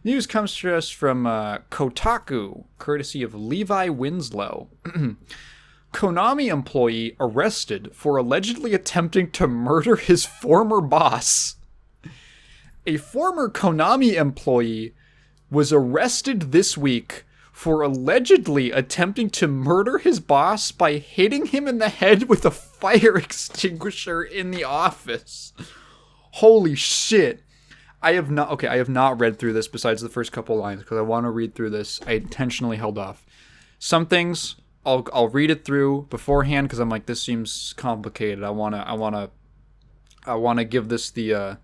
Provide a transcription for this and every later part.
News comes to us from Kotaku, courtesy of Levi Winslow. Konami employee arrested for allegedly attempting to murder his former boss. A former Konami employee was arrested this week for allegedly attempting to murder his boss by hitting him in the head with a fire extinguisher in the office. Holy shit. I have not read through this besides the first couple lines because I want to read through this. I intentionally held off. Some things I'll read it through beforehand because I'm like, this seems complicated. I wanna give this the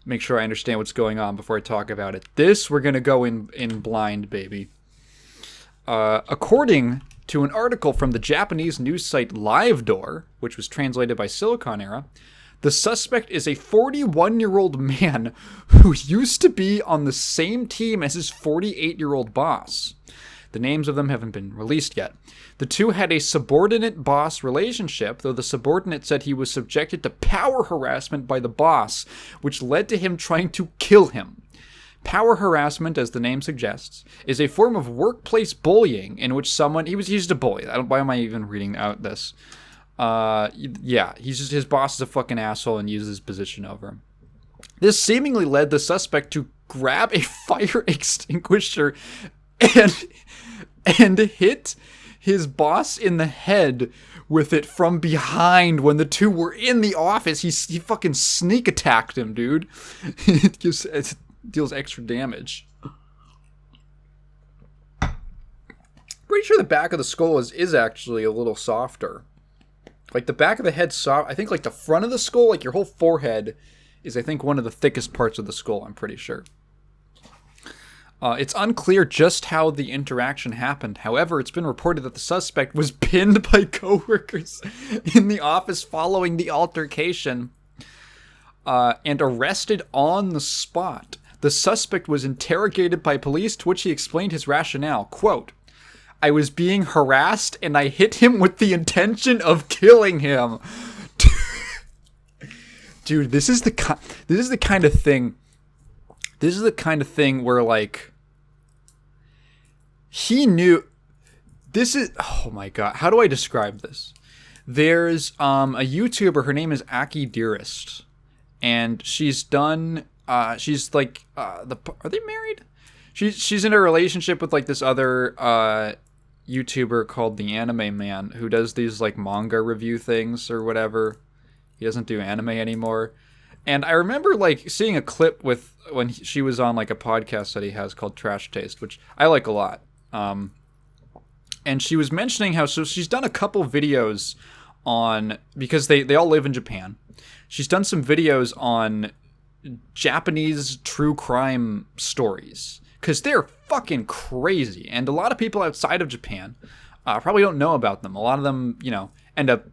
make sure I understand what's going on before I talk about it. This we're gonna go in blind, baby. According to an article from the Japanese news site LiveDoor, which was translated by Silicon Era, the suspect is a 41-year-old man who used to be on the same team as his 48-year-old boss. The names of them haven't been released yet. The two had a subordinate-boss relationship, though the subordinate said he was subjected to power harassment by the boss, which led to him trying to kill him. Power harassment, as the name suggests, is a form of workplace bullying in which someone... He was used to bully. Why am I even reading out this? His boss is a fucking asshole and uses his position over him. This seemingly led the suspect to grab a fire extinguisher and hit his boss in the head with it from behind when the two were in the office. He fucking sneak attacked him, dude. It deals extra damage. Pretty sure the back of the skull is actually a little softer. Like, the back of the head's soft. I think, like, the front of the skull, like, your whole forehead is, I think, one of the thickest parts of the skull, I'm pretty sure. It's unclear just how the interaction happened. However, it's been reported that the suspect was pinned by coworkers in the office following the altercation and arrested on the spot. The suspect was interrogated by police, to which he explained his rationale. Quote, "I was being harassed and I hit him with the intention of killing him." Dude, this is the kind of thing. This is the kind of thing where, like, he knew. This is, oh my god, how do I describe this? There's a YouTuber. Her name is Aki Dearest, and she's done. She's like are they married? She's in a relationship with like this other YouTuber called the Anime Man, who does these like manga review things or whatever. He doesn't do anime anymore. And I remember like seeing a clip with when she was on like a podcast that he has called Trash Taste, which I like a lot. And she was mentioning how, so she's done a couple videos on, because they all live in Japan. She's done some videos on Japanese true crime stories, because they're fucking crazy. And a lot of people outside of Japan probably don't know about them. A lot of them, end up,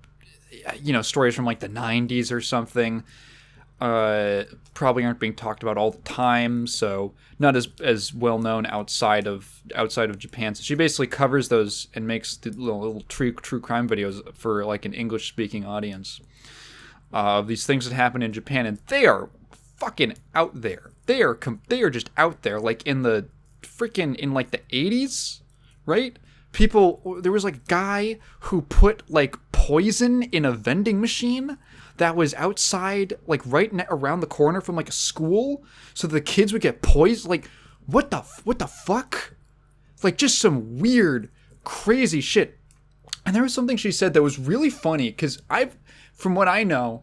stories from like the 90s or something. Probably aren't being talked about all the time, so not as well known outside of Japan. So she basically covers those and makes the little true crime videos for like an English speaking audience of these things that happen in Japan, and they are fucking out there. They are just out there, like in the freaking like the 80s, right? There was like a guy who put like poison in a vending machine that was outside, like right around the corner from like a school, so the kids would get poisoned. Like, what the fuck? Like, just some weird, crazy shit. And there was something she said that was really funny, because from what I know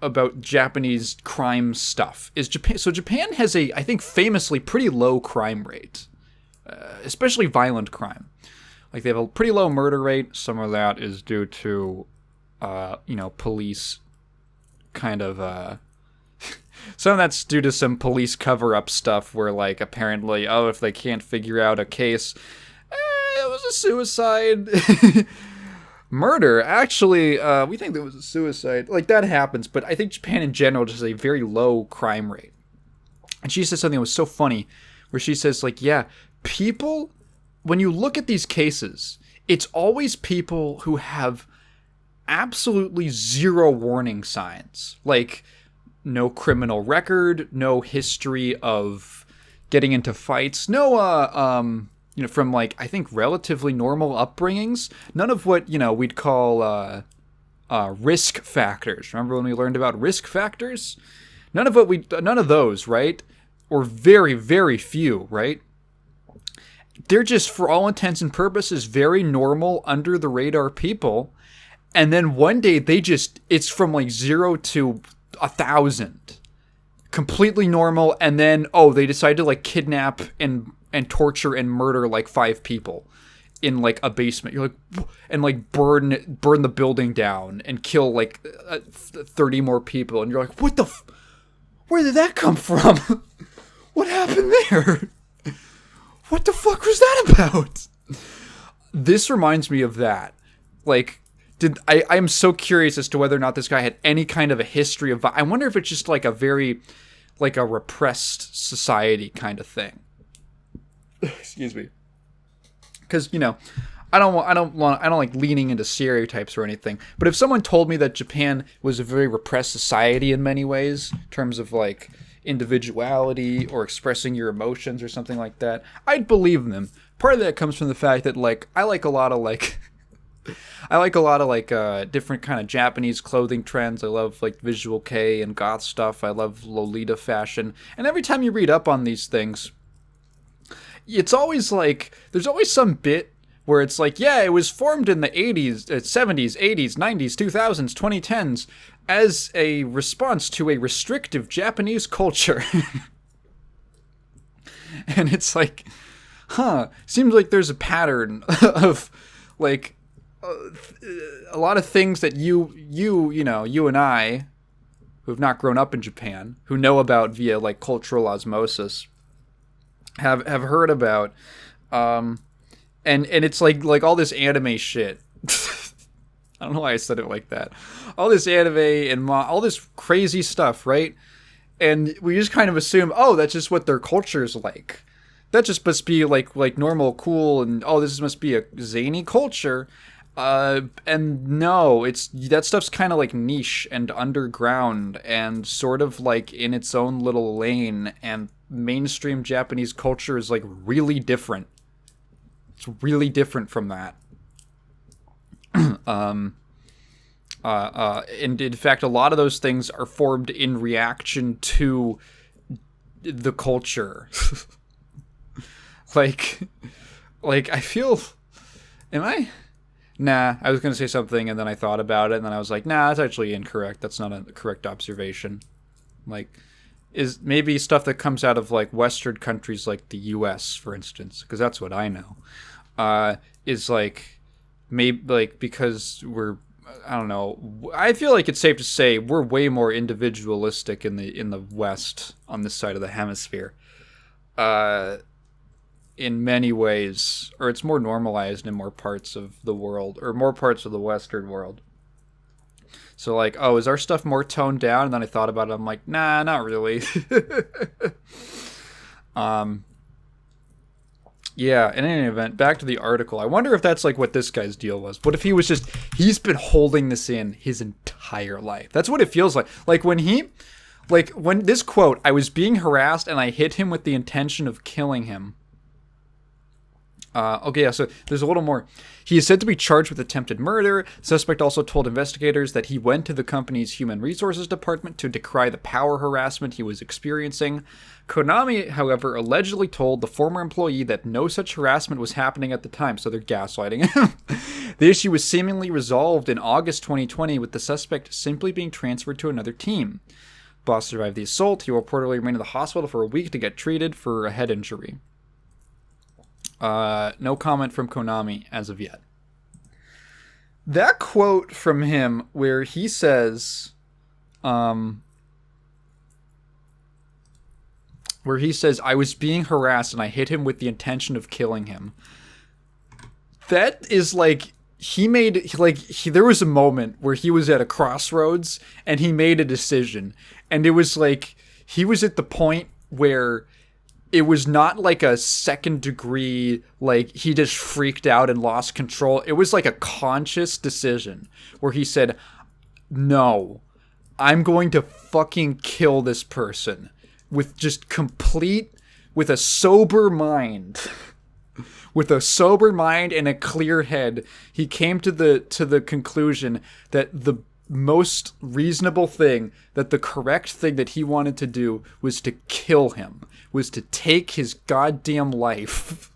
about Japanese crime stuff, is Japan. So Japan has I think famously pretty low crime rate, especially violent crime. Like, they have a pretty low murder rate. Some of that is due to police kind of, some of that's due to some police cover-up stuff where, like, apparently, if they can't figure out a case, it was a suicide. Murder, actually, we think that was a suicide. Like, that happens, but I think Japan in general just has a very low crime rate. And she said something that was so funny, where she says, like, yeah, people, when you look at these cases, it's always people who have absolutely zero warning signs. Like, no criminal record, no history of getting into fights, no from like I think relatively normal upbringings, none of what we'd call risk factors. Remember when we learned about risk factors? None of those, right? Or very, very few, right? They're just, for all intents and purposes, very normal, under the radar people. And then one day it's from like 0 to 1,000. Completely normal. And then, they decide to like kidnap and torture and murder like 5 people in like a basement. You're like, and like burn the building down and kill like 30 more people. And you're like, where did that come from? What happened there? What the fuck was that about? This reminds me of that. Like, I'm so curious as to whether or not this guy had any kind of a history of. I wonder if it's just like a very, like a repressed society kind of thing. Excuse me. Because I don't like leaning into stereotypes or anything. But if someone told me that Japan was a very repressed society in many ways, in terms of like individuality or expressing your emotions or something like that, I'd believe them. Part of that comes from the fact that like I like a lot of different kind of Japanese clothing trends. I love like visual kei and goth stuff. I love Lolita fashion. And every time you read up on these things, it's always like there's always some bit where it's like, yeah, it was formed in the 80s, 70s, 80s, 90s, 2000s, 2010s as a response to a restrictive Japanese culture. And it's like, seems like there's a pattern of like a lot of things that you and I, who have not grown up in Japan, who know about via like cultural osmosis, have heard about. And it's like all this anime shit. I don't know why I said it like that. All this anime and all this crazy stuff, right? And we just kind of assume, that's just what their culture's like. That just must be like normal, cool, and this must be a zany culture. And no, that stuff's kind of like niche and underground and sort of like in its own little lane. And mainstream Japanese culture is like really different. It's really different from that. And in fact, a lot of those things are formed in reaction to the culture. like I feel, I was going to say something and then I thought about it and then I was like, that's actually incorrect. That's not a correct observation. Like, is maybe stuff that comes out of like Western countries like the US, for instance, because that's what I know, is like, maybe like because we're, I don't know, I feel like it's safe to say we're way more individualistic in the West on this side of the hemisphere. In many ways, or it's more normalized in more parts of the world, or more parts of the Western world. So like, is our stuff more toned down? And then I thought about it. I'm like, nah, not really. Yeah, in any event, back to the article. I wonder if that's like what this guy's deal was. What if he's been holding this in his entire life? That's what it feels like. Like when this quote, I was being harassed and I hit him with the intention of killing him. So there's a little more. He is said to be charged with attempted murder. The suspect also told investigators that he went to the company's human resources department to decry the power harassment he was experiencing. Konami, however, allegedly told the former employee that no such harassment was happening at the time, so they're gaslighting him. The issue was seemingly resolved in August 2020, with the suspect simply being transferred to another team. Boss survived the assault. He reportedly remained in the hospital for a week to get treated for a head injury. No comment from Konami as of yet. That quote from him where he says, I was being harassed and I hit him with the intention of killing him. That is like, there was a moment where he was at a crossroads and he made a decision. And it was like, he was at the point where it was not like a second degree, like he just freaked out and lost control. It was like a conscious decision where he said, no, I'm going to fucking kill this person with just with a sober mind. With a sober mind and a clear head, he came to the conclusion that the most reasonable thing, that the correct thing that he wanted to do was to kill him, was to take his goddamn life.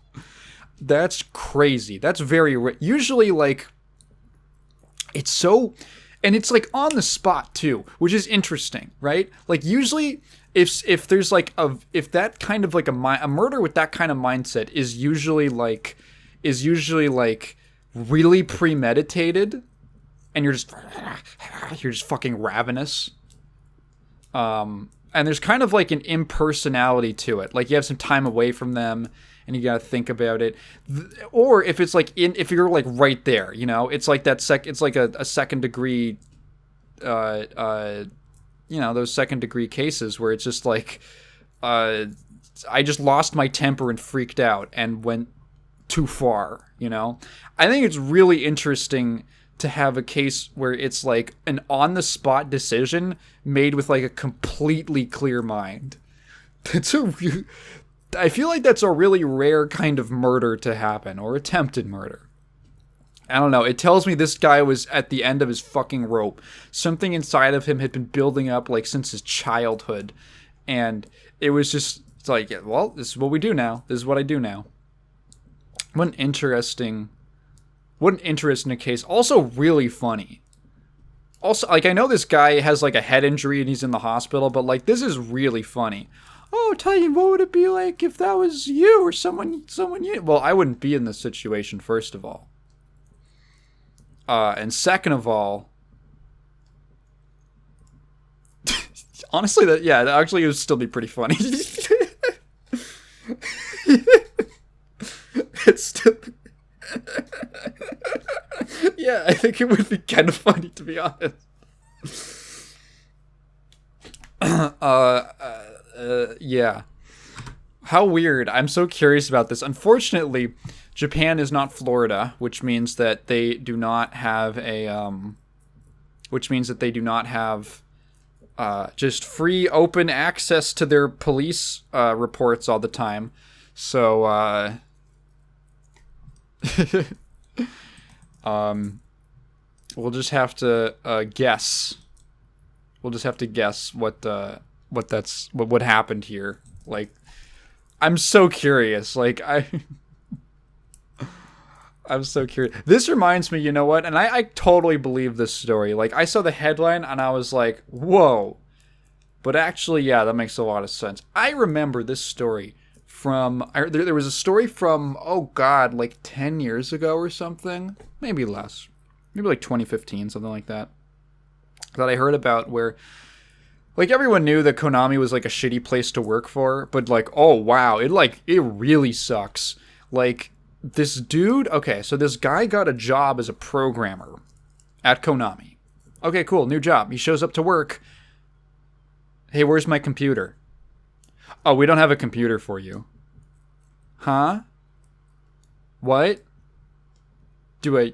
That's crazy. That's very usually like it's so, and it's like on the spot too, which is interesting, right? Like usually if there's like if that kind of like a murder with that kind of mindset is usually like really premeditated, and you're just fucking ravenous. And there's kind of like an impersonality to it. Like you have some time away from them and you gotta think about it. Or if it's like if you're like right there, you know, it's like that it's like a second degree, you know, those second degree cases where it's just like, I just lost my temper and freaked out and went too far, you know? I think it's really interesting to have a case where it's like an on-the-spot decision made with like a completely clear mind. I feel like that's a really rare kind of murder to happen, or attempted murder. I don't know. It tells me this guy was at the end of his fucking rope. Something inside of him had been building up like since his childhood. And it was just, it's like, yeah, well, this is what we do now. This is what I do now. What an interesting case. Also really funny. Also, like, I know this guy has like a head injury and he's in the hospital, but like, this is really funny. Oh, Taigen, what would it be like if that was you or someone you... Well, I wouldn't be in this situation, first of all. And second of all, honestly, that actually it would still be pretty funny. It's still, yeah, I think it would be kind of funny, to be honest. Yeah. How weird. I'm so curious about this. Unfortunately, Japan is not Florida, which means that they do not have just free open access to their police reports all the time. So we'll just have to guess. We'll just have to guess what happened here. Like, I'm so curious. Like, I'm so curious. This reminds me, you know what? And I totally believe this story. Like, I saw the headline and I was like, whoa. But actually, yeah, that makes a lot of sense. I remember this story from... There was a story from, oh god, like 10 years ago or something. Maybe less. Maybe like 2015, something like that. That I heard about where... Like, everyone knew that Konami was, like, a shitty place to work for, but, like, oh, wow, it really sucks. Like, this dude, okay, so this guy got a job as a programmer at Konami. Okay, cool, new job. He shows up to work. Hey, where's my computer? Oh, we don't have a computer for you. Huh? What? Are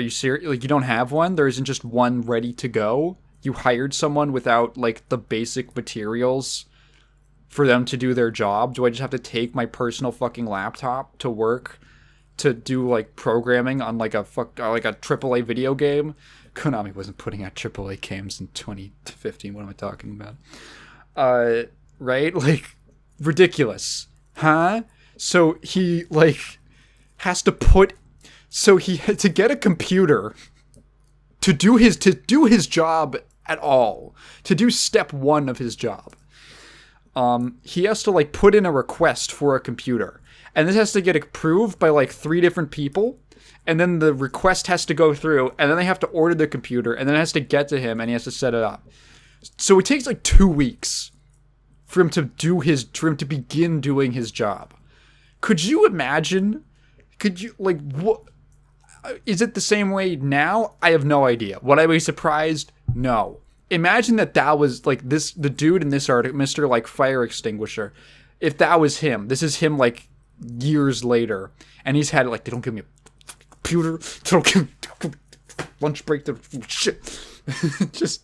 you serious? Like, you don't have one? There isn't just one ready to go? You hired someone without, like, the basic materials for them to do their job? Do I just have to take my personal fucking laptop to work to do, like, programming on, like, a AAA video game? Konami wasn't putting out AAA games in 2015. What am I talking about? Right? Like, ridiculous. Huh? So he, like, has to put... So he had to get a computer to do his job at all, to do step one of his job. He has to, like, put in a request for a computer, and this has to get approved by, like, 3 different people, and then the request has to go through, and then they have to order the computer, and then it has to get to him, and he has to set it up. So it takes, like, 2 weeks for him to begin doing his job. Could you imagine? What? Is it the same way now? I have no idea. Would I be surprised? No. Imagine that was, like, the dude in this article, Mr. like Fire Extinguisher. If that was him, this is him, like, years later, and he's had, like, they don't give me a computer, they don't give me lunch break, shit. Just,